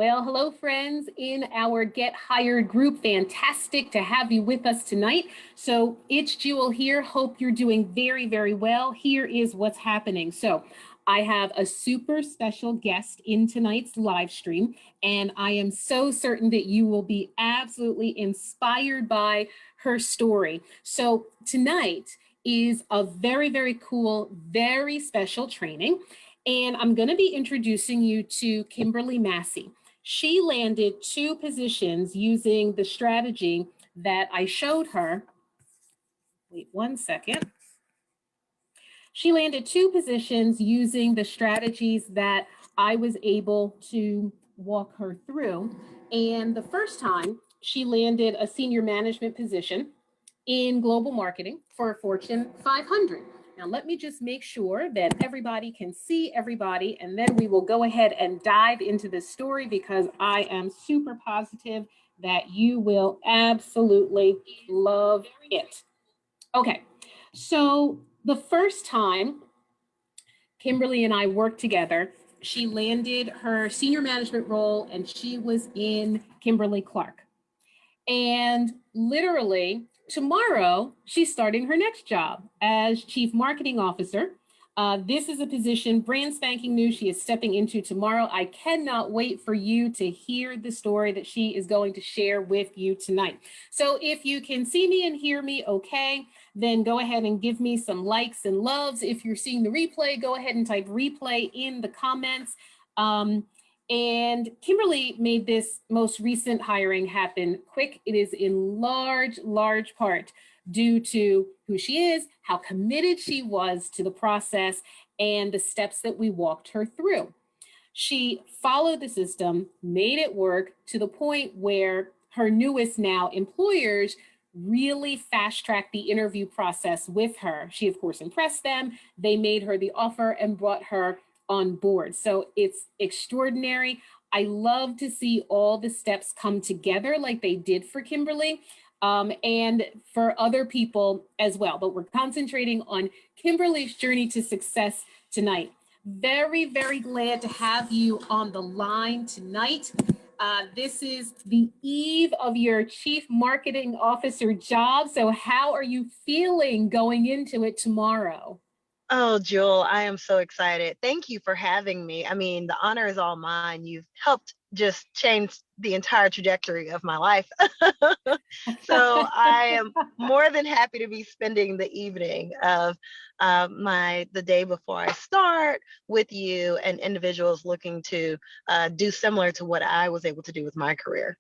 Well, hello, friends in our Get Hired group. Fantastic to have you with us tonight. So, it's Jewel here. Hope you're doing very, very well. Here is what's happening. So, I have a super special guest in tonight's live stream, and I am so certain that you will be absolutely inspired by her story. So, tonight is a very, very cool, very special training. And I'm going to be introducing you to Kimberly Massey. She landed two positions using the strategy that I showed her. Wait 1 second. She landed two positions using the strategies that I was able to walk her through. And the first time, she landed a senior management position in global marketing for a Fortune 500. Now, let me just make sure that everybody can see everybody, and then we will go ahead and dive into this story because I am super positive that you will absolutely love it. Okay, so the first time Kimberly and I worked together, she landed her senior management role and she was in Kimberly Clark. And literally tomorrow, she's starting her next job as chief marketing officer. This is a position brand spanking new she is stepping into tomorrow. I cannot wait for you to hear the story that she is going to share with you tonight. So if you can see me and hear me okay, then go ahead and give me some likes and loves. If you're seeing the replay, go ahead and type replay in the comments. And Kimberly made this most recent hiring happen quick. It is in large part due to who she is, how committed she was to the process, and the steps that we walked her through. She followed the system, made it work to the point where her newest now employers really fast tracked the interview process with her. She, of course, impressed them. They made her the offer and brought her on board. So it's extraordinary. I love to see all the steps come together like they did for Kimberly and for other people as well. But we're concentrating on Kimberly's journey to success tonight. Very, very glad to have you on the line tonight. This is the eve of your chief marketing officer job. So, how are you feeling going into it tomorrow? Oh, Jewel, I am so excited. Thank you for having me. I mean, the honor is all mine. You've helped just change the entire trajectory of my life. So I am more than happy to be spending the evening of the day before I start with you and individuals looking to do similar to what I was able to do with my career.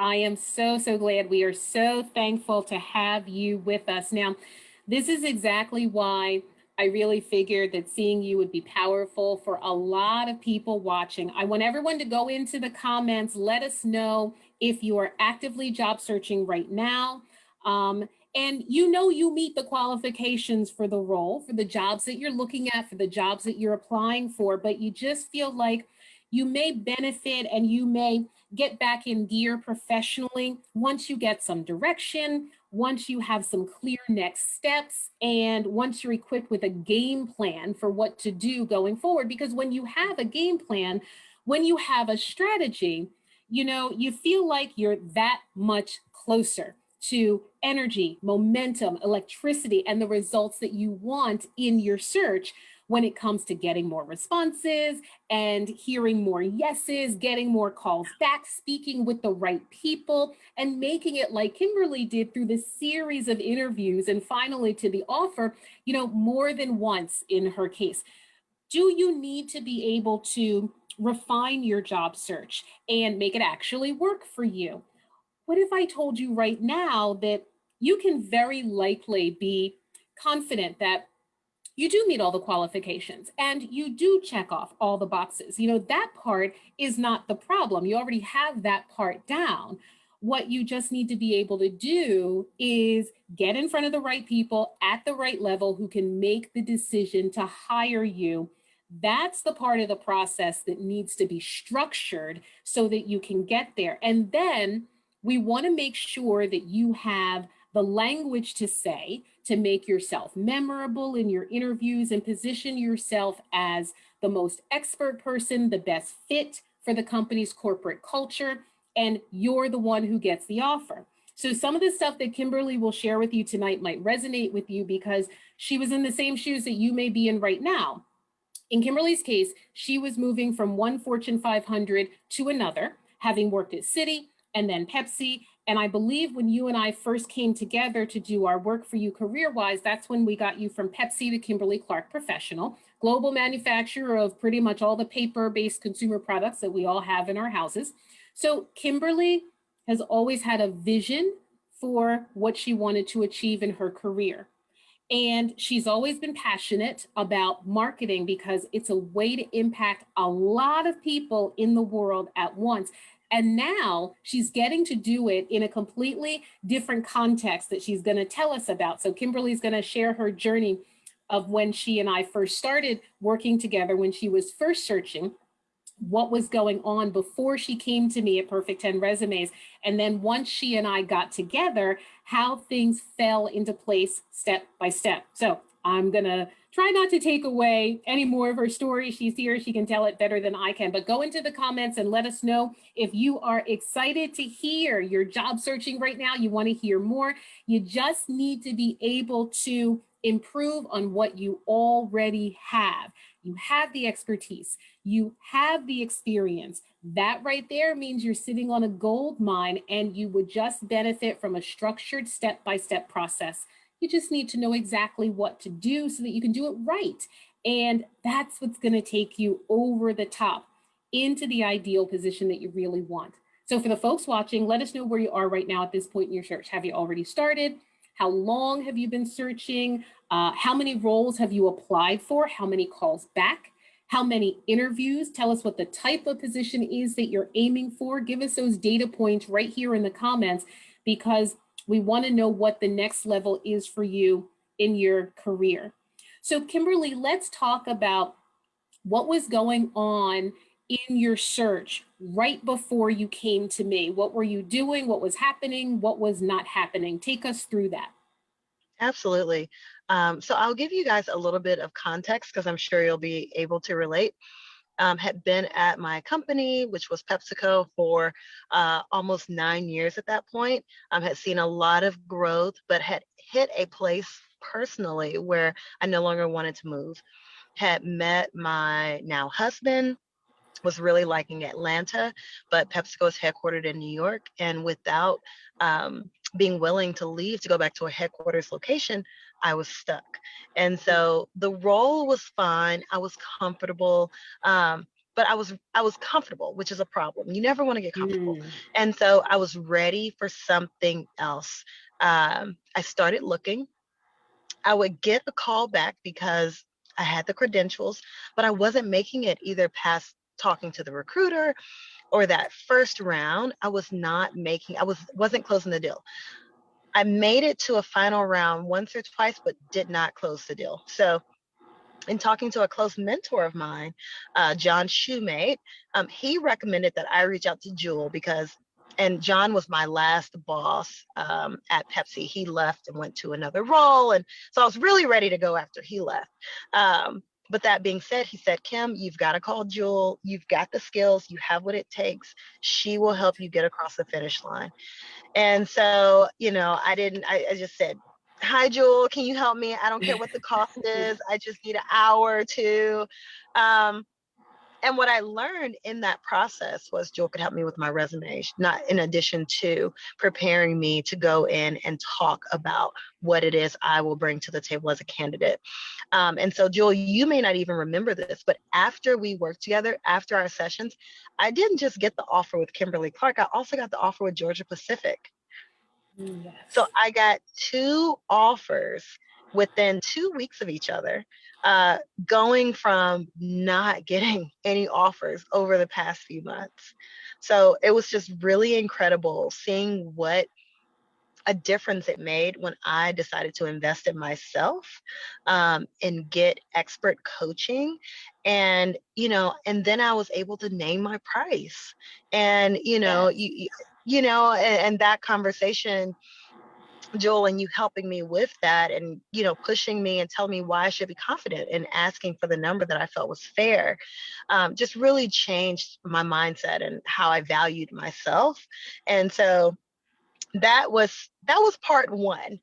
I am so, so glad. We are so thankful to have you with us. Now, this is exactly why I really figured that seeing you would be powerful for a lot of people watching. I want everyone to go into the comments. Let us know if you are actively job searching right now. And you know you meet the qualifications for the role, for the jobs that you're looking at, for the jobs that you're applying for, but you just feel like you may benefit and you may get back in gear professionally once you get some direction, once you have some clear next steps, and once you're equipped with a game plan for what to do going forward. Because when you have a game plan, when you have a strategy, you feel like you're that much closer to energy, momentum, electricity, and the results that you want in your search when it comes to getting more responses and hearing more yeses, getting more calls back, speaking with the right people, and making it like Kimberly did through the series of interviews and finally to the offer, more than once in her case. Do you need to be able to refine your job search and make it actually work for you? What if I told you right now that you can very likely be confident that you do meet all the qualifications and you do check off all the boxes? That part is not the problem. You already have that part down. What you just need to be able to do is get in front of the right people at the right level who can make the decision to hire you. That's the part of the process that needs to be structured so that you can get there. And then we want to make sure that you have the language to say to make yourself memorable in your interviews and position yourself as the most expert person, the best fit for the company's corporate culture, and you're the one who gets the offer. So some of the stuff that Kimberly will share with you tonight might resonate with you because she was in the same shoes that you may be in right now. In Kimberly's case, she was moving from one Fortune 500 to another, having worked at Citi and then Pepsi. And I believe when you and I first came together to do our work for you career wise, that's when we got you from Pepsi to Kimberly Clark Professional, global manufacturer of pretty much all the paper based consumer products that we all have in our houses. So Kimberly has always had a vision for what she wanted to achieve in her career. And she's always been passionate about marketing because it's a way to impact a lot of people in the world at once. And now she's getting to do it in a completely different context that she's going to tell us about. So Kimberly's going to share her journey of when she and I first started working together, when she was first searching what was going on before she came to me at Perfect 10 Resumes. And then once she and I got together, how things fell into place step by step. So I'm going to try not to take away any more of her story. She's here. She can tell it better than I can. But go into the comments and let us know if you are excited to hear. You're job searching right now. You want to hear more. You just need to be able to improve on what you already have. You have the expertise. You have the experience. That right there means you're sitting on a gold mine and you would just benefit from a structured step-by-step process. You just need to know exactly what to do so that you can do it right. And that's what's going to take you over the top into the ideal position that you really want. So for the folks watching, let us know where you are right now at this point in your search. Have you already started? How long have you been searching? How many roles have you applied for? How many calls back? How many interviews? Tell us what the type of position is that you're aiming for. Give us those data points right here in the comments because we want to know what the next level is for you in your career. So Kimberly, let's talk about what was going on in your search right before you came to me. What were you doing? What was happening? What was not happening? Take us through that. Absolutely. So I'll give you guys a little bit of context because I'm sure you'll be able to relate. Had been at my company, which was PepsiCo, for almost 9 years at that point. Had seen a lot of growth, but had hit a place personally where I no longer wanted to move. Had met my now husband, was really liking Atlanta, but PepsiCo is headquartered in New York. And without being willing to leave to go back to a headquarters location, I was stuck. And so the role was fine. I was comfortable. But I was comfortable, which is a problem. You never want to get comfortable. And so I was ready for something else. I started looking. I would get a call back because I had the credentials, but I wasn't making it either past talking to the recruiter or that first round. I wasn't closing the deal. I made it to a final round once or twice, but did not close the deal. So in talking to a close mentor of mine, John Shoemate, he recommended that I reach out to Jewel and John was my last boss at Pepsi. He left and went to another role. And so I was really ready to go after he left. But that being said, he said, Kim, you've got to call Jewel. You've got the skills. You have what it takes. She will help you get across the finish line. And so, I just said, hi, Jewel, can you help me? I don't care what the cost is. I just need an hour or two. And what I learned in that process was Jewel could help me with my resume, not in addition to preparing me to go in and talk about what it is I will bring to the table as a candidate. And so, Jewel, you may not even remember this, but after we worked together, after our sessions, I didn't just get the offer with Kimberly Clark. I also got the offer with Georgia Pacific. Yes. So I got two offers within 2 weeks of each other, going from not getting any offers over the past few months. So it was just really incredible seeing what a difference it made when I decided to invest in myself, and get expert coaching. And then I was able to name my price. And, Yes. and that conversation Joel, and you helping me with that, and pushing me and telling me why I should be confident and asking for the number that I felt was fair, just really changed my mindset and how I valued myself. And so that was part one.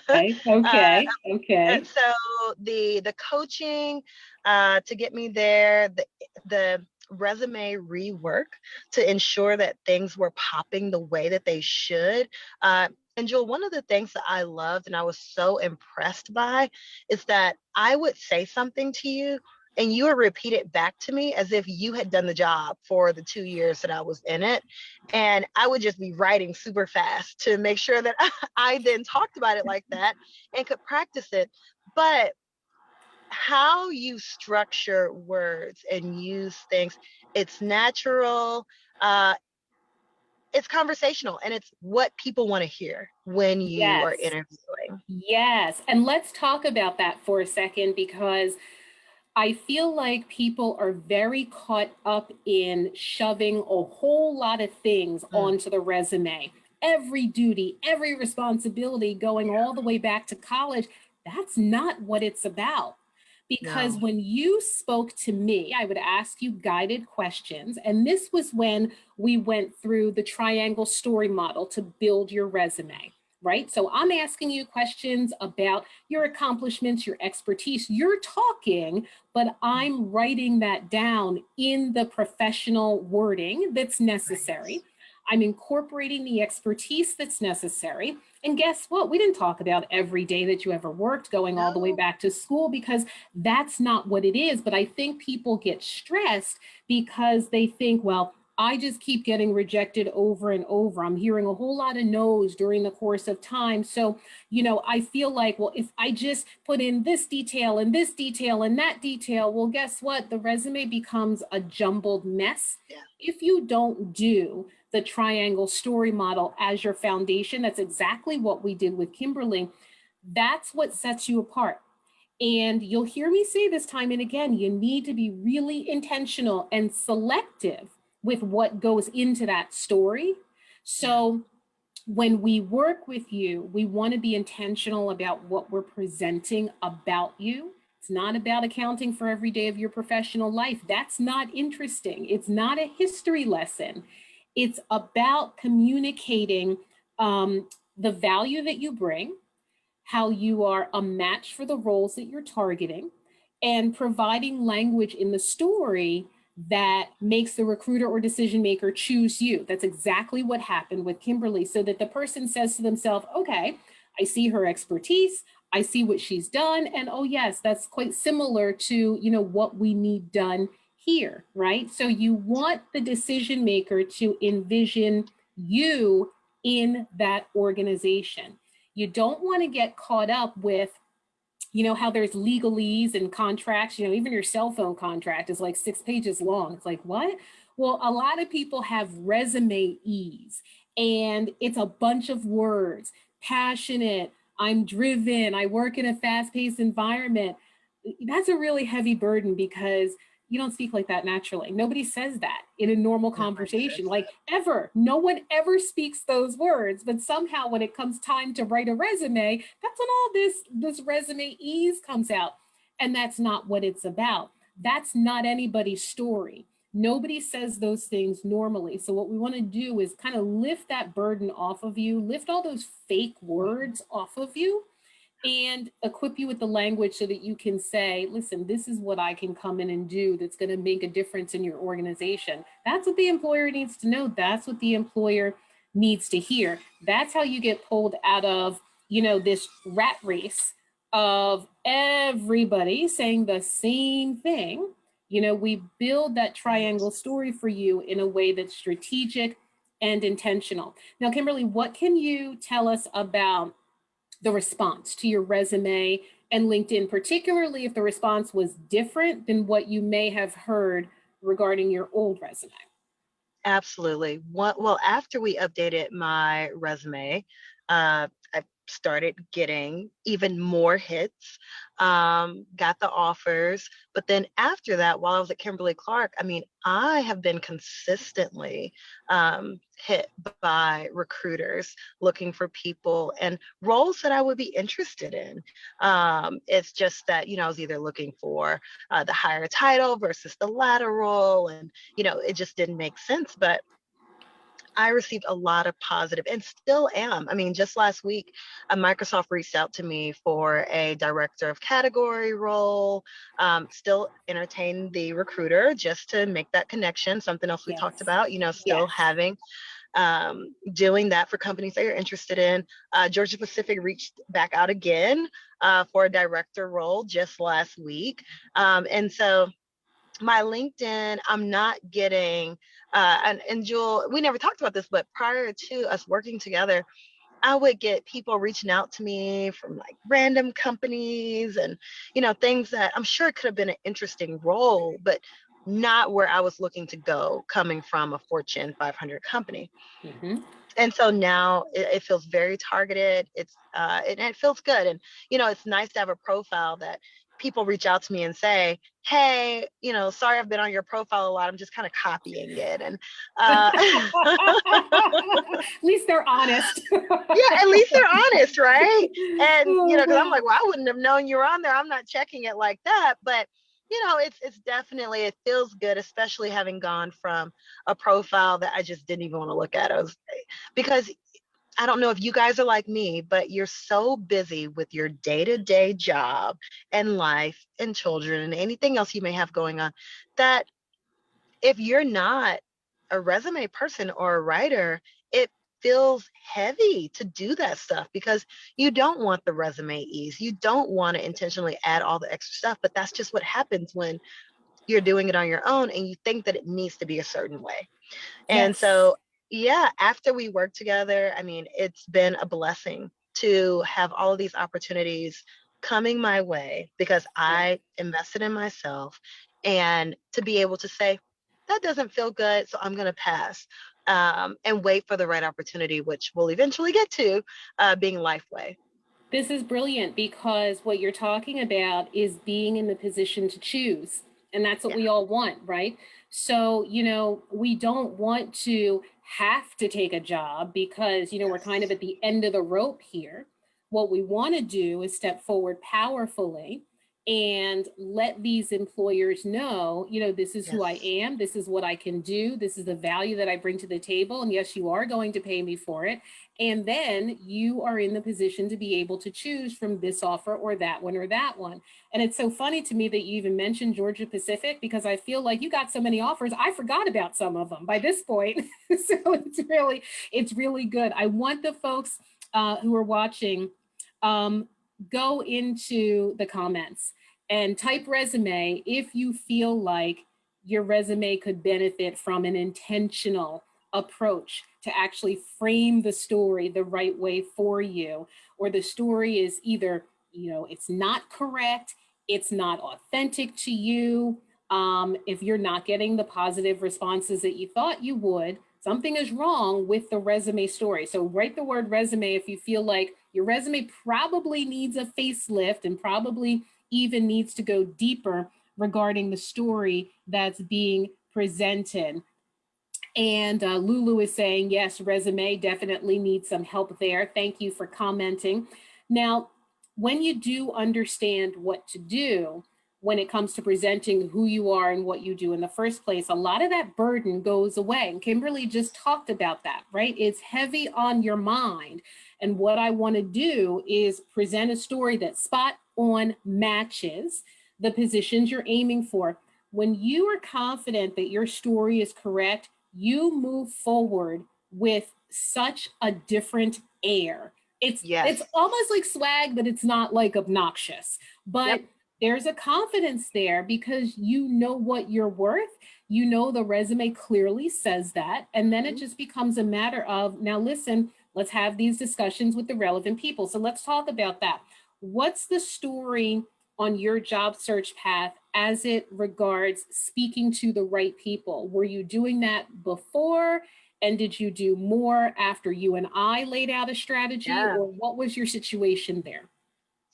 Okay, uh, okay, okay. so the coaching to get me there, the resume rework to ensure that things were popping the way that they should. And Joel, one of the things that I loved and I was so impressed by is that I would say something to you and you would repeat it back to me as if you had done the job for the 2 years that I was in it. And I would just be writing super fast to make sure that I then talked about it like that and could practice it. But how you structure words and use things, it's natural, uh, it's conversational, and it's what people want to hear when you are Yes, interviewing. yes. And let's talk about that for a second because I feel like people are very caught up in shoving a whole lot of things Mm, onto the resume. Every duty, every responsibility going all the way back to college. That's not what it's about. Because no. when you spoke to me, I would ask you guided questions. And this was when we went through the triangle story model to build your resume, right? So I'm asking you questions about your accomplishments, your expertise. You're talking, but I'm writing that down in the professional wording that's Right. necessary. I'm incorporating the expertise that's necessary. And guess what? We didn't talk about every day that you ever worked going all the way No. back to school because that's not what it is. But I think people get stressed because they think, well, I just keep getting rejected over and over. I'm hearing a whole lot of no's during the course of time. So, I feel like, well, if I just put in this detail and this detail and that detail, well, guess what? The resume becomes a jumbled mess. Yeah. If you don't do the triangle story model as your foundation, that's exactly what we did with Kimberly. That's what sets you apart. And you'll hear me say this time and again, you need to be really intentional and selective with what goes into that story. Yeah. So when we work with you, we want to be intentional about what we're presenting about you. It's not about accounting for every day of your professional life. That's not interesting. It's not a history lesson. It's about communicating um, the value that you bring, how you are a match for the roles that you're targeting, and providing language in the story that makes the recruiter or decision maker choose you. That's exactly what happened with Kimberly, so that the person says to themselves, okay, I see her expertise, I see what she's done, and oh yes, that's quite similar to, what we need done here, right? So you want the decision maker to envision you in that organization. You don't want to get caught up with, how there's legalese and contracts, even your cell phone contract is like 6 pages long. It's like, what? Well, a lot of people have resume ease and it's a bunch of words: passionate, I'm driven, I work in a fast paced environment. That's a really heavy burden because you don't speak like that naturally. Nobody says that in a normal Nobody conversation, says like ever. No one ever speaks those words. But somehow, when it comes time to write a resume, that's when all this resume ease comes out, and that's not what it's about. That's not anybody's story. Nobody says those things normally. So what we want to do is kind of lift that burden off of you, lift all those fake that. words off of you, and equip you with the language so that you can say, listen, this is what I can come in and do that's going to make a difference in your organization. That's what the employer needs to know. That's what the employer needs to hear. That's how you get pulled out of, this rat race of everybody saying the same thing. We build that triangle story for you in a way that's strategic and intentional. Now, Kimberly, what can you tell us about the response to your resume and LinkedIn, particularly if the response was different than what you may have heard regarding your old resume? Absolutely. Well, after we updated my resume, I started getting even more hits, got the offers. But then after that, while I was at Kimberly Clark, I mean, I have been consistently hit by recruiters looking for people and roles that I would be interested in. It's just that, I was either looking for the higher title versus the lateral, and, it just didn't make sense. But I received a lot of positive and still am. I mean, just last week, Microsoft reached out to me for a director of category role. Still entertain the recruiter just to make that connection. Something else we Yes. talked about, still Yes. having doing that for companies that you're interested in. Georgia Pacific reached back out again for a director role just last week. And so my LinkedIn, I'm not getting, and Jewel, we never talked about this, but prior to us working together, I would get people reaching out to me from like random companies and, things that I'm sure could have been an interesting role, but not where I was looking to go coming from a Fortune 500 company. Mm-hmm. And so now it feels very targeted. It feels good. And, it's nice to have a profile that people reach out to me and say, hey, sorry, I've been on your profile a lot. I'm just kind of copying it. And At least they're honest. yeah, at least they're honest, right? And, because I'm like, well, I wouldn't have known you were on there. I'm not checking it like that. But, it's definitely, it feels good, especially having gone from a profile that I just didn't even want to look at. Because I don't know if you guys are like me, but you're so busy with your day-to-day job and life and children and anything else you may have going on, that if you're not a resume person or a writer, it feels heavy to do that stuff because you don't want the resume ease. You don't want to intentionally add all the extra stuff, but that's just what happens when you're doing it on your own and you think that it needs to be a certain way. And Yes. so, yeah, after we worked together, I mean, it's been a blessing to have all of these opportunities coming my way because Good. I invested in myself, and to be able to say, that doesn't feel good, so I'm going to pass, and wait for the right opportunity, which we'll eventually get to, being Lifeway. This is brilliant because what you're talking about is being in the position to choose. And that's what Yeah. we all want, right? So, we don't want to have to take a job because, we're kind of Yes. at the end of the rope here. What we want to do is step forward powerfully and let these employers know, this is who I Yes. am, this is what I can do, this is the value that I bring to the table. And yes, you are going to pay me for it. And then you are in the position to be able to choose from this offer or that one or that one. And it's so funny to me that you even mentioned Georgia Pacific because I feel like you got so many offers. I forgot about some of them by this point. So it's really good. I want the folks who are watching go into the comments and type resume if you feel like your resume could benefit from an intentional approach to actually frame the story the right way for you, or the story is either, it's not correct, it's not authentic to you. If you're not getting the positive responses that you thought you would, something is wrong with the resume story. So write the word resume if you feel like your resume probably needs a facelift and probably even needs to go deeper regarding the story that's being presented. And Lulu is saying, yes, resume definitely needs some help there. Thank you for commenting. Now, when you do understand what to do when it comes to presenting who you are and what you do in the first place, a lot of that burden goes away. And Kimberly just talked about that, right? It's heavy on your mind. And what I want to do is present a story that spot on matches the positions you're aiming for. When you are confident that your story is correct, you move forward with such a different air. It's Yes. almost like swag, but it's not like obnoxious. Yep. But there's a confidence there because you know what you're worth. You know the resume clearly says that. And then it Mhm. just becomes a matter of, now listen, let's have these discussions with the relevant people. So let's talk about that. What's the story on your job search path as it regards speaking to the right people? Were you doing that before? And did you do more after you and I laid out a strategy, Yeah, or what was your situation there?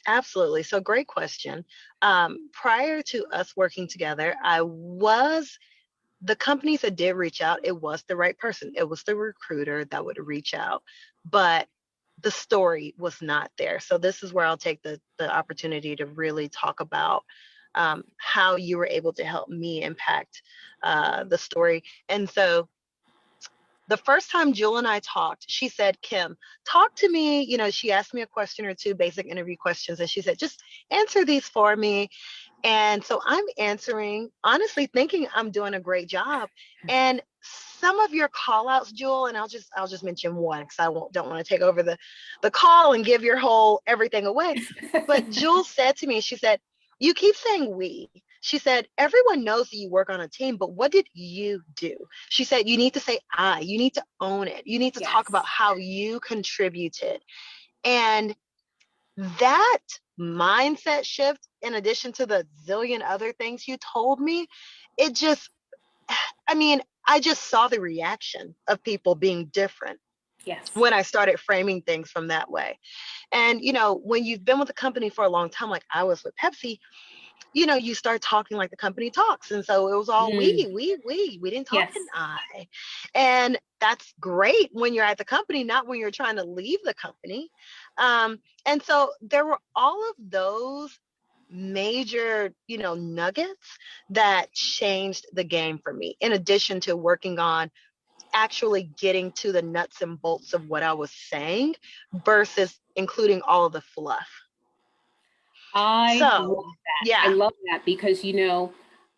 absolutely. So great question. Prior to us working together, the companies that did reach out, it was the right person. It was the recruiter that would reach out, but the story was not there. So this is where I'll take the opportunity to really talk about how you were able to help me impact the story. And so the first time Jewel and I talked, she said, Kim, talk to me. You know, she asked me a question or two, basic interview questions, and she said, just answer these for me. And so I'm answering, honestly, thinking I'm doing a great job. And some of your call outs, Jewel, and I'll just mention one because I won't don't want to take over the call and give your whole everything away. But Jewel said to me, she said, you keep saying we. She said, everyone knows that you work on a team, but what did you do? She said, you need to say I, you need to own it. You need to talk about Yes. how you contributed. And that mindset shift, in addition to the zillion other things you told me, it just, I mean, I just saw the reaction of people being different Yes. when I started framing things from that way. And, you know, when you've been with a company for a long time, like I was with Pepsi, you know, you start talking like the company talks. And so it was all Mm, we didn't talk in yes. I. And that's great when you're at the company, not when you're trying to leave the company. And so there were all of those major, you know, nuggets that changed the game for me, in addition to working on actually getting to the nuts and bolts of what I was saying versus including all of the fluff. I love So, that. I yeah. love that because,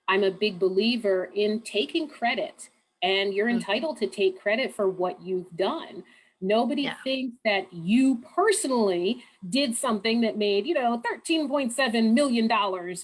I'm a big believer in taking credit, and you're Mhm. entitled to take credit for what you've done. Nobody Yeah. thinks that you personally did something that made, $13.7 million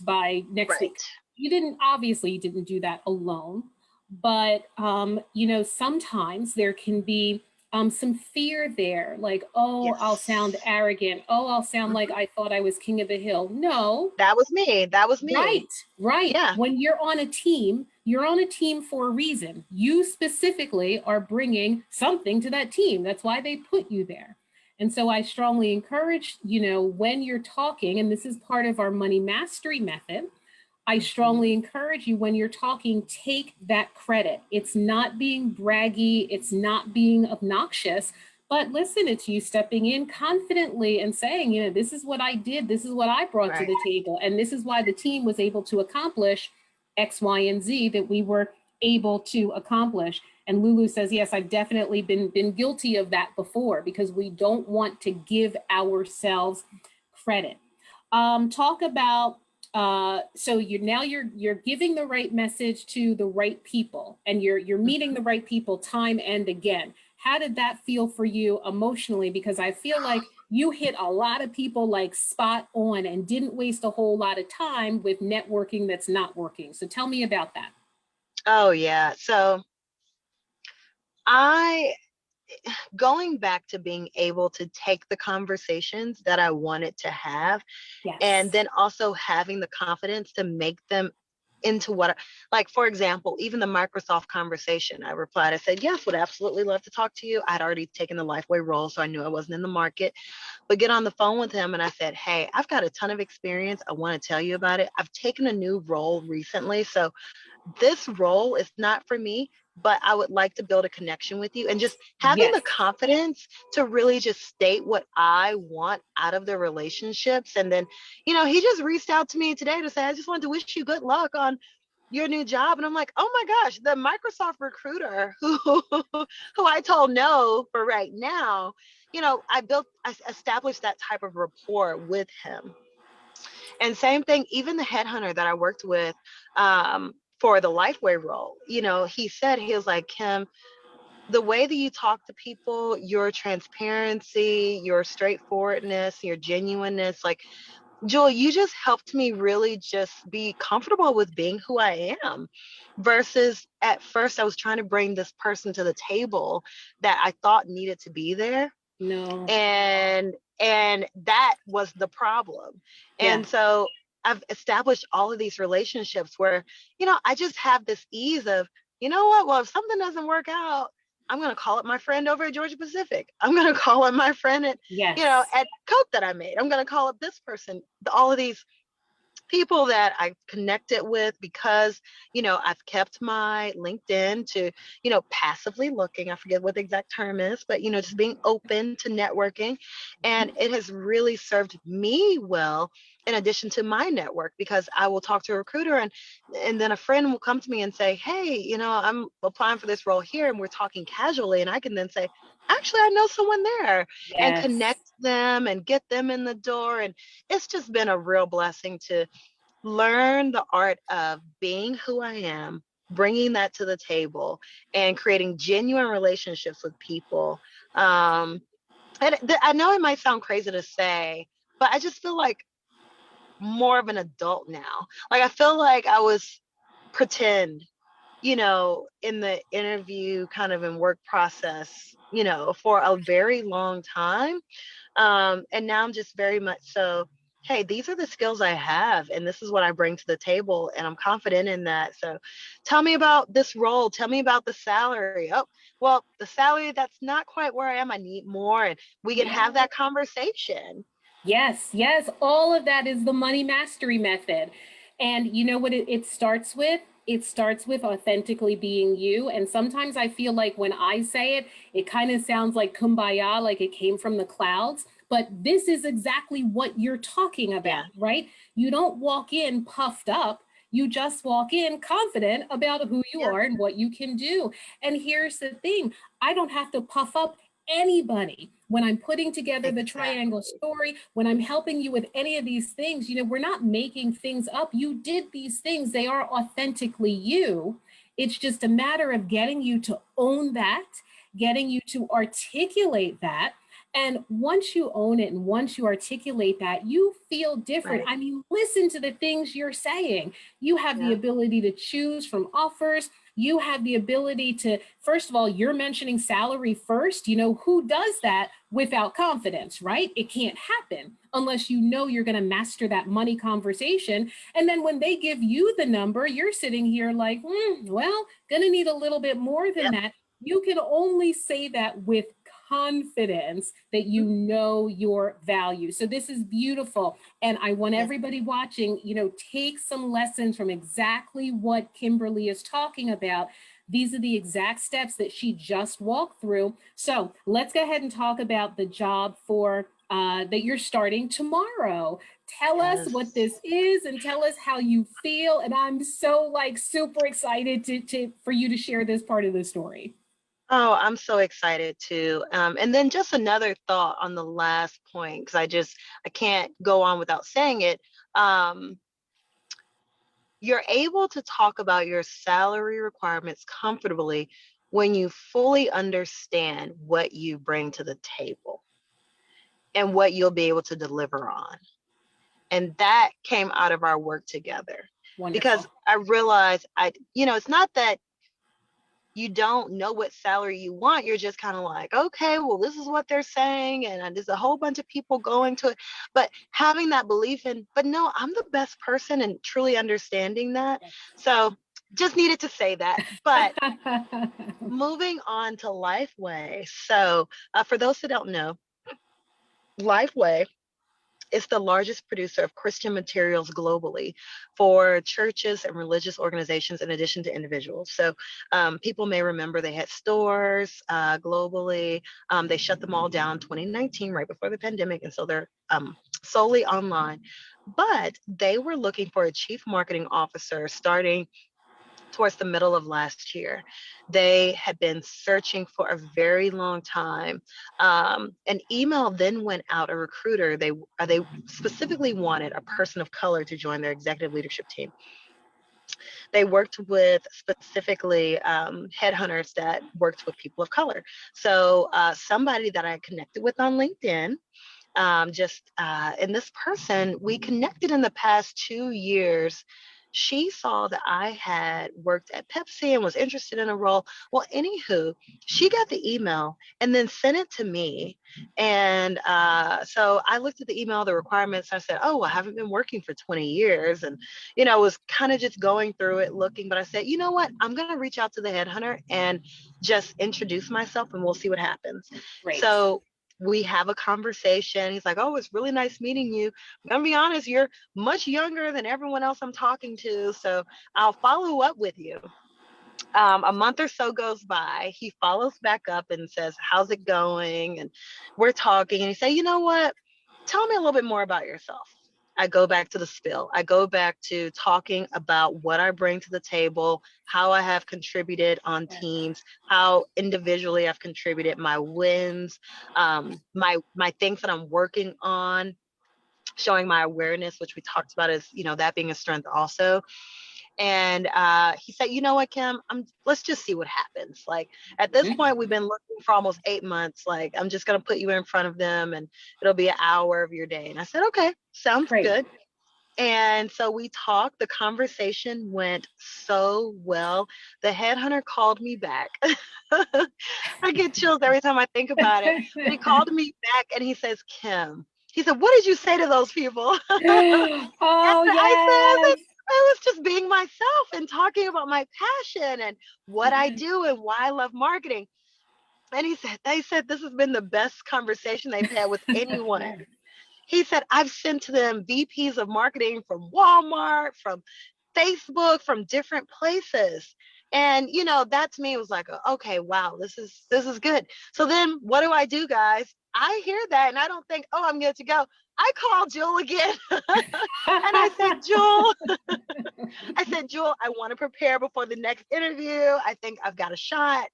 by next week. Right. You didn't, obviously, you didn't do that alone. But, sometimes there can be some fear there, like, oh, I'll sound Yes. arrogant. Oh, I'll sound like Mhm. I thought I was king of the hill. No, That was me. That was right, me. right. Yeah. When you're on a team, you're on a team for a reason. You specifically are bringing something to that team. That's why they put you there. And so I strongly encourage, when you're talking, and this is part of our money mastery method, I Mhm. strongly encourage you when you're talking, take that credit. It's not being braggy, it's not being obnoxious, but listen, it's you stepping in confidently and saying, this is what I did, this is what I brought to Right. the table, and this is why the team was able to accomplish X, Y, and Z that we were able to accomplish. And Lulu says, yes, I've definitely been guilty of that before because we don't want to give ourselves credit. Talk about so you're giving the right message to the right people, and you're meeting Mhm. the right people time and again. How did that feel for you emotionally? Because I feel like you hit a lot of people like spot on and didn't waste a whole lot of time with networking that's not working. So tell me about that. Oh yeah. So I going back to being able to take the conversations that I wanted to have, and Yes. then also having the confidence to make them into like for example, even the Microsoft conversation, I replied, I said, yes, would absolutely love to talk to you. I'd already taken the Lifeway role, so I knew I wasn't in the market, but get on the phone with him and I said, hey, I've got a ton of experience. I want to tell you about it. I've taken a new role recently, so this role is not for me, but I would like to build a connection with you, and just having Yes. the confidence to really just state what I want out of the relationships. And then, you know, he just reached out to me today to say, I just wanted to wish you good luck on your new job. And I'm like, oh my gosh, the Microsoft recruiter who I told no for right now, you know, I established that type of rapport with him. And same thing, even the headhunter that I worked with for the Lifeway role, you know, he said, he was like, Kim, the way that you talk to people, your transparency, your straightforwardness, your genuineness, like, Jewel, you just helped me really just be comfortable with being who I am. Versus at first, I was trying to bring this person to the table that I thought needed to be there, No. and that was the problem. Yeah. And so I've established all of these relationships where, you know, I just have this ease of, you know what, well, if something doesn't work out, I'm going to call up my friend over at Georgia Pacific. I'm going to call up my friend at, Yes. at Coke that I made. I'm going to call up this person. All of these people that I connected with because, I've kept my LinkedIn to, passively looking. I forget what the exact term is, but, just being open to networking. And it has really served me well in addition to my network, because I will talk to a recruiter and then a friend will come to me and say, hey, I'm applying for this role here, and we're talking casually. And I can then say, actually, I know someone there, and Yes. connect them and get them in the door. And it's just been a real blessing to learn the art of being who I am, bringing that to the table, and creating genuine relationships with people. And I know it might sound crazy to say, but I just feel like more of an adult now. Like, I feel like I was pretend, in the interview kind of and work process, for a very long time. And now I'm just very much so, hey, these are the skills I have, and this is what I bring to the table, and I'm confident in that. So tell me about this role. Tell me about the salary. Oh, well, the salary, that's not quite where I am. I need more. And we can have that conversation. Yes, yes, all of that is the money mastery method. And you know what it starts with? It starts with authentically being you. And sometimes I feel like when I say it, it kind of sounds like kumbaya, like it came from the clouds. But this is exactly what you're talking Yeah. about, right? You don't walk in puffed up. You just walk in confident about who you Yep. are and what you can do. And here's the thing, I don't have to puff up anybody when I'm putting together the triangle Exactly. story, when I'm helping you with any of these things. We're not making things up. You did these things, they are authentically you. It's just a matter of getting you to own that, getting you to articulate that. And once you own it and once you articulate that, you feel different. Right. I mean, listen to the things you're saying. You have the Yeah. ability to choose from offers. You have the ability to, first of all, you're mentioning salary first. Who does that without confidence, right? It can't happen unless you know you're going to master that money conversation. And then when they give you the number, you're sitting here like, well, going to need a little bit more than Yep. that. You can only say that with confidence that you know your value. So this is beautiful. And I want Yeah. everybody watching, take some lessons from exactly what Kimberly is talking about. These are the exact steps that she just walked through. So let's go ahead and talk about the job for that you're starting tomorrow. Tell us what Yes. this is and tell us how you feel. And I'm so like super excited to for you to share this part of the story. Oh, I'm so excited too. And then just another thought on the last point, because I can't go on without saying it. Um, you're able to talk about your salary requirements comfortably when you fully understand what you bring to the table and what you'll be able to deliver on. And that came out of our work together, because Wonderful. I realized it's not that you don't know what salary you want. You're just kind of like, okay, well, this is what they're saying. And there's a whole bunch of people going to it. But having that belief in, but no, I'm the best person, and truly understanding that. So just needed to say that. But moving on to Lifeway. So for those who don't know, Lifeway is the largest producer of Christian materials globally for churches and religious organizations, in addition to individuals. So people may remember they had stores globally. They shut them all down 2019, right before the pandemic, and so they're solely online. But they were looking for a chief marketing officer starting towards the middle of last year. They had been searching for a very long time. An email then went out, a recruiter, they specifically wanted a person of color to join their executive leadership team. They worked with specifically headhunters that worked with people of color. So somebody that I connected with on LinkedIn, and this person, we connected in the past 2 years she saw that I had worked at Pepsi and was interested in a role. Well, anywho, she got the email and then sent it to me. And so I looked at the email, the requirements. I said, oh, I haven't been working for 20 years. And, was kind of just going through it, looking. But I said, you know what? I'm going to reach out to the headhunter and just introduce myself and we'll see what happens. Great. So we have a conversation. He's like, oh, it's really nice meeting you. I'm going to be honest, you're much younger than everyone else I'm talking to. So I'll follow up with you. A month or so goes by. He follows back up and says, how's it going? And we're talking. And he said, you know what? Tell me a little bit more about yourself. I go back to the spill. I go back to talking about what I bring to the table, how I have contributed on teams, how individually I've contributed, my wins, my things that I'm working on, showing my awareness, which we talked about as, that being a strength also. And he said, you know what, Kim, let's just see what happens. Like at this Mhm. point, we've been looking for almost 8 months. Like I'm just going to put you in front of them and it'll be an hour of your day. And I said, okay, sounds Great. good. And so we talked. The conversation went so well. The headhunter called me back. I get chills every time I think about it. But he called me back and he says, Kim, he said, what did you say to those people? Oh, I said yes. that I was just being myself and talking about my passion and what I Mhm. do and why I love marketing. And they said this has been the best conversation they've had with anyone. He said, I've sent to them VPs of marketing from Walmart, from Facebook, from different places. And that to me was like, okay, wow, this is good. So then what do I do, guys? I hear that and I don't think, oh, I'm good to go. I call Jewel again. And Jewel, I want to prepare before the next interview. I think I've got a shot.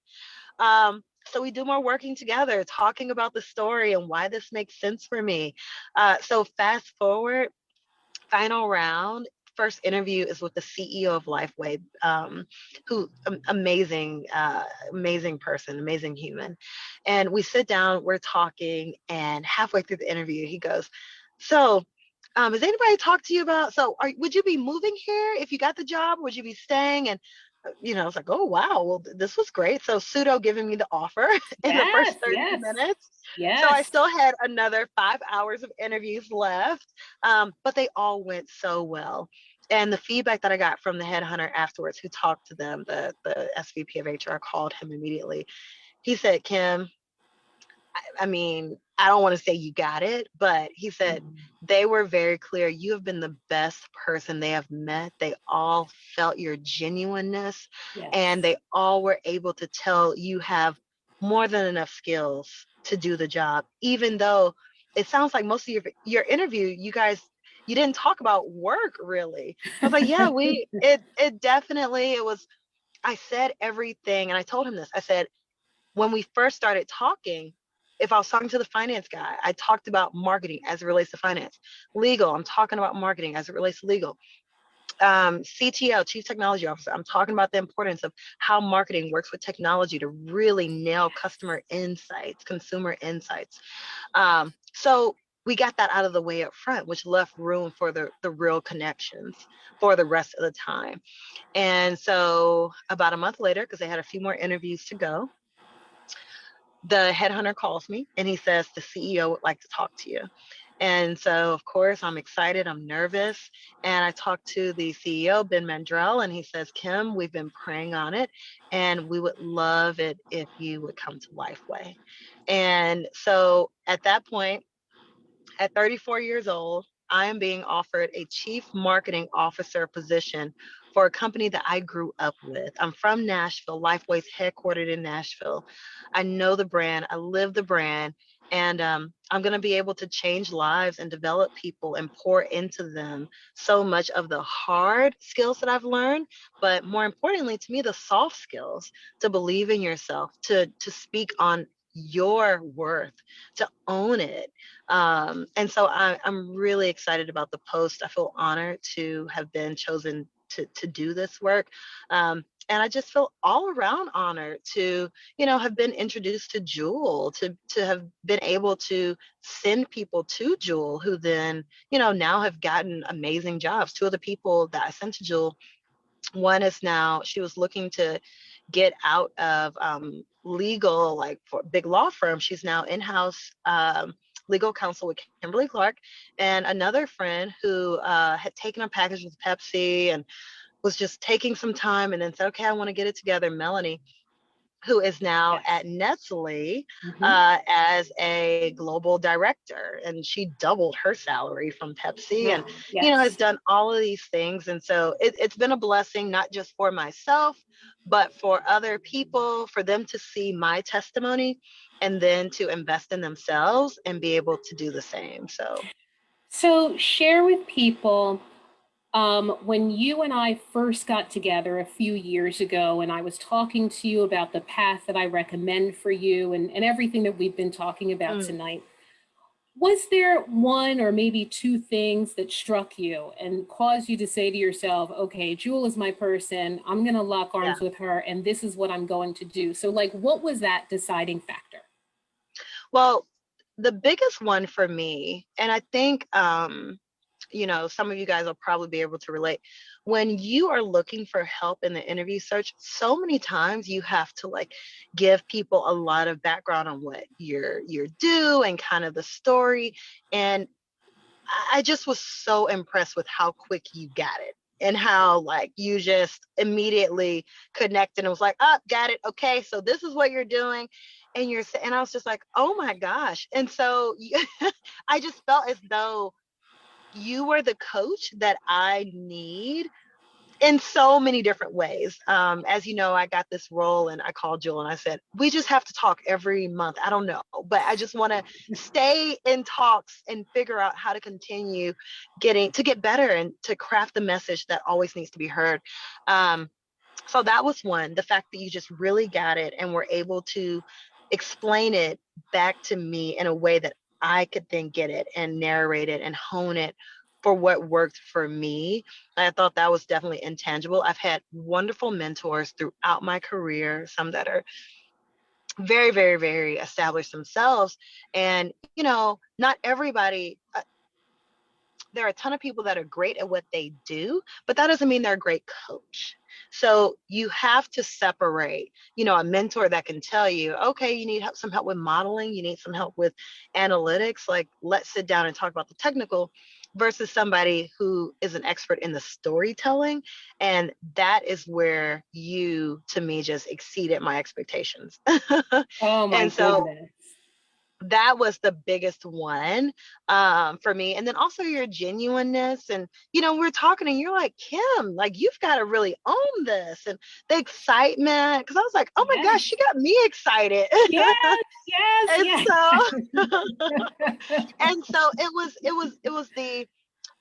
So we do more working together, talking about the story and why this makes sense for me. So fast forward, final round. First interview is with the CEO of Lifeway, who amazing, amazing person, amazing human. And we sit down, we're talking, and halfway through the interview, he goes, "So, has anybody talked to you about? So, would you be moving here if you got the job? Would you be staying?" And I was like, "Oh wow, well this was great." So pseudo giving me the offer in the first Yes, 30 yes, minutes. So I yes. still had another 5 hours of interviews left, but they all went so well. And the feedback that I got from the headhunter afterwards, who talked to them, the SVP of HR called him immediately. He said, Kim, I mean, I don't want to say you got it, but he said Mhm. they were very clear. You have been the best person they have met. They all felt your genuineness and Yes. they all were able to tell you have more than enough skills to do the job, even though it sounds like most of your interview, you didn't talk about work really. I was like, yeah, it definitely, it was, I said everything. And I told him this, I said, when we first started talking, if I was talking to the finance guy, I talked about marketing as it relates to finance. Legal, I'm talking about marketing as it relates to legal. CTO, Chief Technology Officer, I'm talking about the importance of how marketing works with technology to really nail customer insights, consumer insights. So we got that out of the way up front, which left room for the real connections for the rest of the time. And so about a month later, because they had a few more interviews to go, the headhunter calls me and he says the CEO would like to talk to you. And so, of course, I'm excited, I'm nervous. And I talked to the CEO, Ben Mandrell, and he says, Kim, we've been praying on it, and we would love it if you would come to Lifeway. And so at that point, at 34 years old, I am being offered a chief marketing officer position for a company that I grew up with. I'm from Nashville. Lifeway's headquartered in Nashville. I know the brand, I live the brand, and I'm going to be able to change lives and develop people and pour into them so much of the hard skills that I've learned, but more importantly to me, the soft skills to believe in yourself, to speak on your worth, to own it. And so I'm really excited about the post. I feel honored to have been chosen to do this work. And I just feel all around honored to, have been introduced to Jewel, to have been able to send people to Jewel who then, now have gotten amazing jobs. Two of the people that I sent to Jewel, one is now, she was looking to get out of legal, like for big law firm. She's now in-house legal counsel with Kimberly Clark. And another friend who had taken a package with Pepsi and was just taking some time and then said, okay, I want to get it together, Melanie, who is now Yes. at Nestle Mhm. as a global director. And she doubled her salary from Pepsi and, Oh, has yes. done all of these things. And so it's been a blessing, not just for myself, but for other people, for them to see my testimony and then to invest in themselves and be able to do the same. So, So share with people, when you and I first got together a few years ago, and I was talking to you about the path that I recommend for you and everything that we've been talking about mm, tonight, was there one or maybe two things that struck you and caused you to say to yourself, okay, Jewel is my person, I'm going to lock yeah. arms with her, and this is what I'm going to do? So, like, what was that deciding factor? Well, the biggest one for me, and I think, some of you guys will probably be able to relate. When you are looking for help in the interview search, so many times you have to like give people a lot of background on what you're due and kind of the story. And I just was so impressed with how quick you got it and how like you just immediately connected and was like, oh, got it. Okay, so this is what you're doing. And I was just like, oh my gosh. And so I just felt as though you were the coach that I need in so many different ways. As you know, I got this role and I called Jewel and I said, we just have to talk every month. I don't know, but I just want to stay in talks and figure out how to continue to get better and to craft the message that always needs to be heard. Um, so that was one, the fact that you just really got it and were able to explain it back to me in a way that I could then get it and narrate it and hone it for what worked for me. I thought that was definitely intangible. I've had wonderful mentors throughout my career, some that are very, very, very established themselves. And, not everybody, there are a ton of people that are great at what they do, but that doesn't mean they're a great coach. So you have to separate, a mentor that can tell you, okay, you need some help with modeling, you need some help with analytics, like let's sit down and talk about the technical, versus somebody who is an expert in the storytelling. And that is where you, to me, just exceeded my expectations. Oh my And so goodness. that was the biggest one for me. And then also your genuineness. And, we're talking and you're like, Kim, like, you've got to really own this. And the excitement, because I was like, oh my gosh, Yes. she got me excited. Yes, yes, And yes. so, and so it was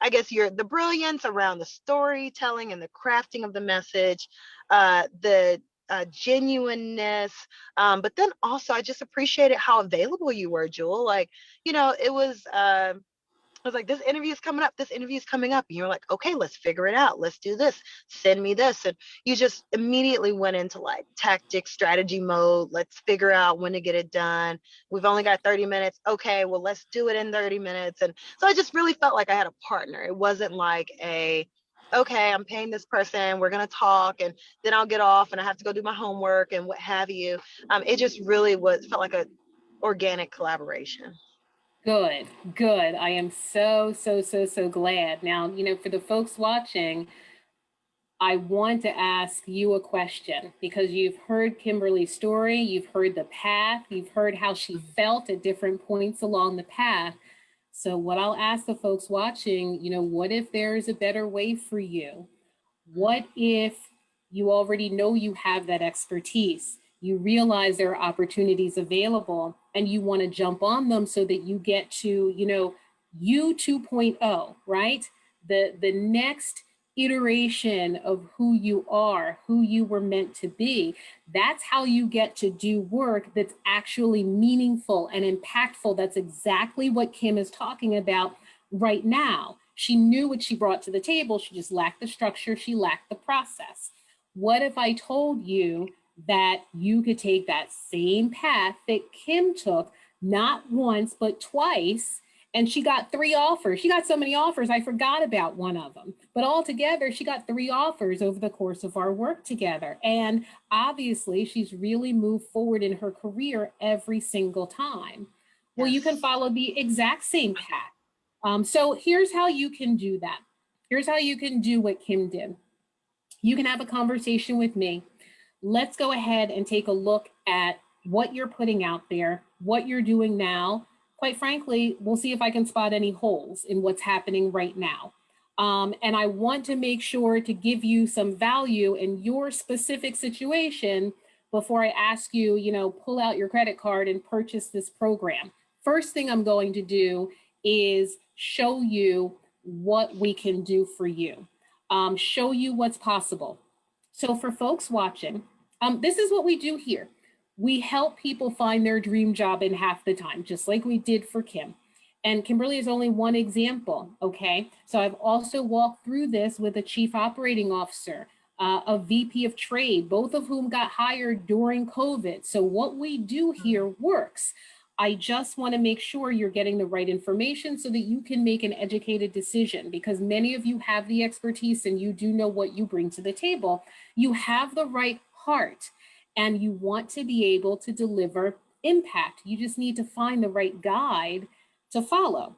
I guess the brilliance around the storytelling and the crafting of the message, the genuineness, but then also I just appreciated how available you were, Jewel. Like, it was. I was like, this interview is coming up. This interview is coming up. And you're like, okay, let's figure it out. Let's do this. Send me this. And you just immediately went into like tactic strategy mode. Let's figure out when to get it done. We've only got 30 minutes. Okay, well, let's do it in 30 minutes. And so I just really felt like I had a partner. It wasn't like okay, I'm paying this person. We're going to talk and then I'll get off and I have to go do my homework and what have you. It just really felt like a organic collaboration. Good, good. I am so, so, so, so glad. Now, for the folks watching, I want to ask you a question because you've heard Kimberly's story, you've heard the path, you've heard how she felt at different points along the path. So, what I'll ask the folks watching, what if there is a better way for you? What if you already know you have that expertise? You realize there are opportunities available and you want to jump on them so that you get to, you 2.0, right? The next iteration of who you are, who you were meant to be. That's how you get to do work that's actually meaningful and impactful. That's exactly what Kim is talking about right now. She knew what she brought to the table. She just lacked the structure. She lacked the process. What if I told you that you could take that same path that Kim took, not once, but twice? And she got 3 offers. She got so many offers, I forgot about one of them. But altogether, she got 3 offers over the course of our work together. And obviously, she's really moved forward in her career every single time. Well, you can Yes. follow the exact same path. So here's how you can do that. Here's how you can do what Kim did. You can have a conversation with me. Let's go ahead and take a look at what you're putting out there, what you're doing now. Quite frankly, we'll see if I can spot any holes in what's happening right now. And I want to make sure to give you some value in your specific situation before I ask you, pull out your credit card and purchase this program. First thing I'm going to do is show you what we can do for you, show you what's possible. So for folks watching, this is what we do here. We help people find their dream job in half the time, just like we did for Kim. And Kimberly is only one example, okay? So I've also walked through this with a chief operating officer, a VP of trade, both of whom got hired during COVID. So what we do here works. I just want to make sure you're getting the right information so that you can make an educated decision, because many of you have the expertise and you do know what you bring to the table. You have the right heart and you want to be able to deliver impact. You just need to find the right guide to follow.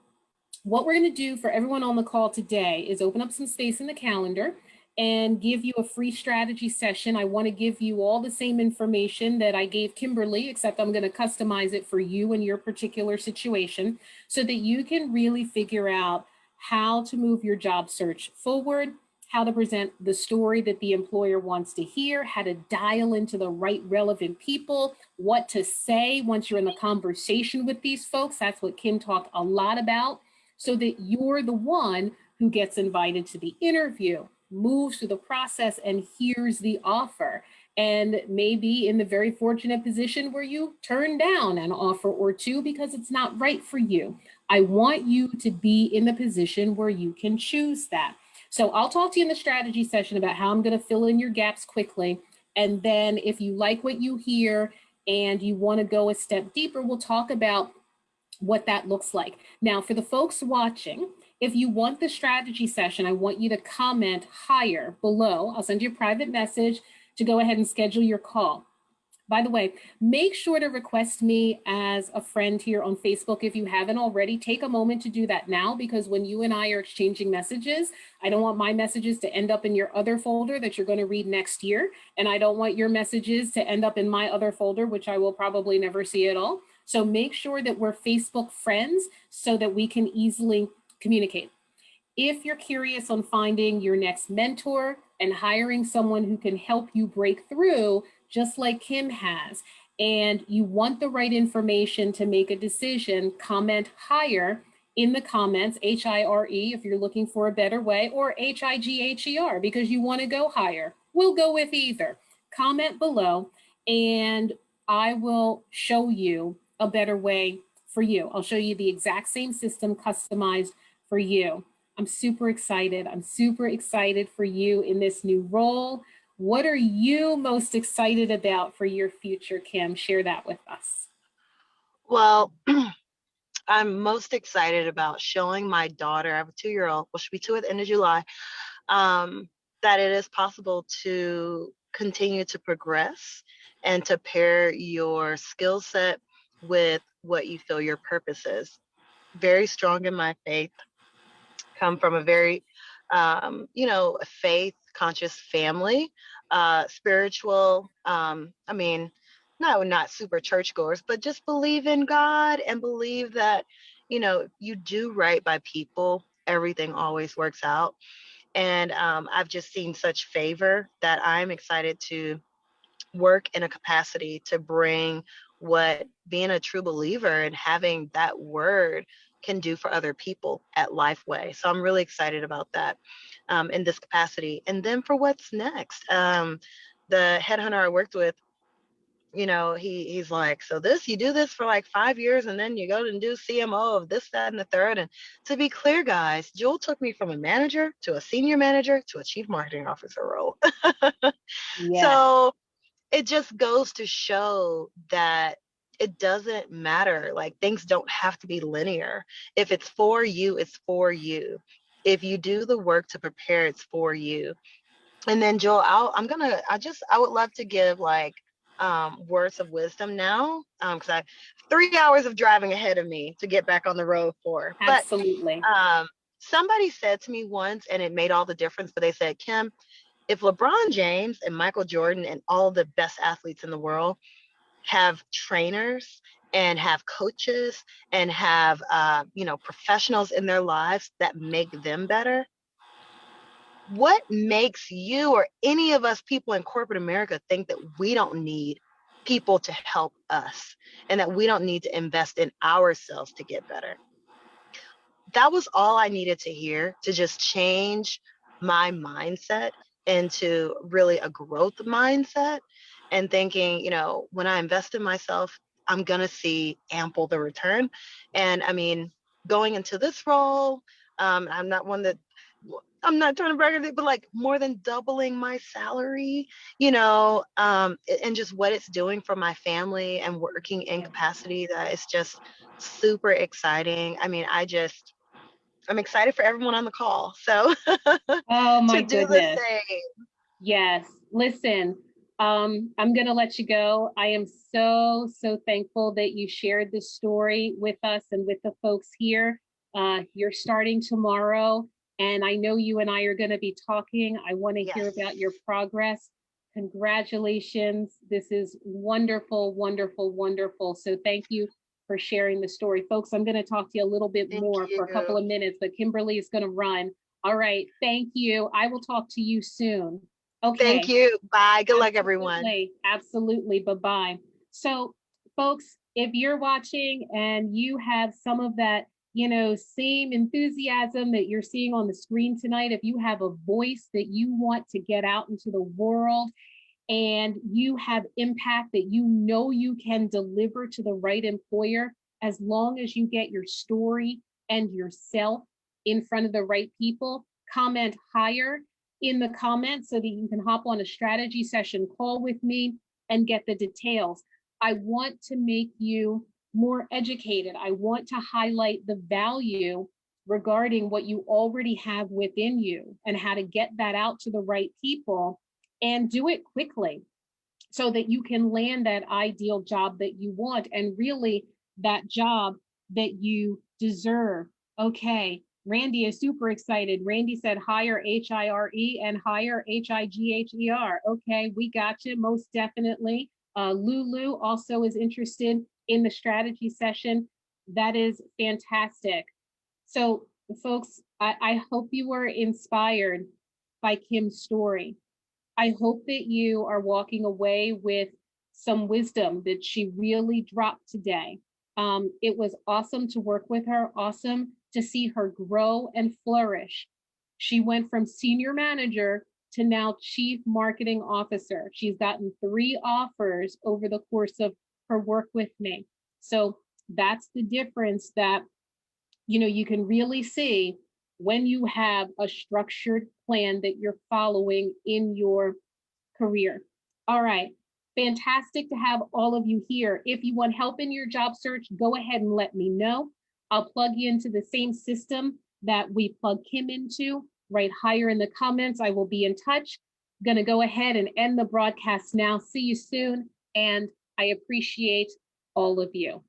What we're going to do for everyone on the call today is open up some space in the calendar and give you a free strategy session. I want to give you all the same information that I gave Kimberly, except I'm going to customize it for you and your particular situation so that you can really figure out how to move your job search forward, how to present the story that the employer wants to hear, how to dial into the right relevant people, what to say once you're in the conversation with these folks. That's what Kim talked a lot about, so that you're the one who gets invited to the interview, moves through the process, and hears the offer. And maybe in the very fortunate position where you turn down an offer or two because it's not right for you. I want you to be in the position where you can choose that. So I'll talk to you in the strategy session about how I'm going to fill in your gaps quickly. And then if you like what you hear and you want to go a step deeper, we'll talk about what that looks like. Now, for the folks watching, if you want the strategy session, I want you to comment higher below. I'll send you a private message to go ahead and schedule your call. By the way, make sure to request me as a friend here on Facebook if you haven't already. Take a moment to do that now, because when you and I are exchanging messages, I don't want my messages to end up in your other folder that you're going to read next year. And I don't want your messages to end up in my other folder, which I will probably never see at all. So make sure that we're Facebook friends so that we can easily communicate. If you're curious on finding your next mentor and hiring someone who can help you break through, just like Kim has, and you want the right information to make a decision, comment higher in the comments, HIRE, if you're looking for a better way, or HIGHER because you want to go higher. We'll go with either. Comment below and I will show you a better way for you. I'll show you the exact same system customized for you. I'm super excited. I'm super excited for you in this new role. What are you most excited about for your future, Kim? Share that with us. Well, I'm most excited about showing my daughter, I have a 2-year-old, well, she'll be 2 at the end of July, that it is possible to continue to progress and to pair your skill set with what you feel your purpose is. Very strong in my faith, come from a very, faith conscious family, spiritual. I mean, no, not super churchgoers, but just believe in God and believe that, you do right by people, everything always works out. And I've just seen such favor that I'm excited to work in a capacity to bring what being a true believer and having that word can do for other people at Lifeway. So I'm really excited about that in this capacity. And then for what's next, the headhunter I worked with he's like, so you do this for like 5 years and then you go and do CMO of this, that, and the third. And to be clear, guys, Jewel took me from a manager to a senior manager to a chief marketing officer role. Yes. So it just goes to show that it doesn't matter. Like, things don't have to be linear. If it's for you, it's for you. If you do the work to prepare, it's for you. And then Joel, I would love to give like words of wisdom now, because I have 3 hours of driving ahead of me to get back on the road for. But Absolutely. um, somebody said to me once, and it made all the difference. But they said, Kim, if LeBron James and Michael Jordan and all the best athletes in the world have trainers and have coaches and have professionals in their lives that make them better, what makes you or any of us people in corporate America think that we don't need people to help us and that we don't need to invest in ourselves to get better? That was all I needed to hear to just change my mindset into really a growth mindset, and thinking, when I invest in myself, I'm going to see ample the return. And I mean, going into this role, I'm not one that I'm not trying to brag on it, but like more than doubling my salary, and just what it's doing for my family and working in capacity, that it's just super exciting. I mean, I'm excited for everyone on the call. So Oh to my do the goodness. same. Yes. Listen, I'm going to let you go. I am so, so thankful that you shared this story with us and with the folks here. You're starting tomorrow, and I know you and I are going to be talking. I want to hear Yes. about your progress. Congratulations. This is wonderful, wonderful, wonderful. So thank you for sharing the story. Folks, I'm going to talk to you a little bit Thank more for a couple you. of minutes, but Kimberly is going to run. All right. Thank you. I will talk to you soon. Thank Okay. you. Bye. Good luck, everyone. Absolutely. Absolutely. Bye-bye. So, folks, if you're watching and you have some of that, same enthusiasm that you're seeing on the screen tonight, if you have a voice that you want to get out into the world and you have impact that you can deliver to the right employer, as long as you get your story and yourself in front of the right people, comment higher in the comments so that you can hop on a strategy session call with me and get the details. I want to make you more educated. I want to highlight the value regarding what you already have within you and how to get that out to the right people and do it quickly so that you can land that ideal job that you want and really that job that you deserve. Okay, Randy is super excited. Randy said hire HIRE and hire HIGHER. Okay, we got you, most definitely. Lulu also is interested in the strategy session. That is fantastic. So, folks, I hope you were inspired by Kim's story. I hope that you are walking away with some wisdom that she really dropped today. It was awesome to work with her, awesome to see her grow and flourish. She went from senior manager to now chief marketing officer. She's gotten 3 offers over the course of her work with me. So that's the difference that you can really see when you have a structured plan that you're following in your career. All right. Fantastic to have all of you here. If you want help in your job search, go ahead and let me know. I'll plug you into the same system that we plug Kim into. Right higher in the comments. I will be in touch. Going to go ahead and end the broadcast now. See you soon. And I appreciate all of you.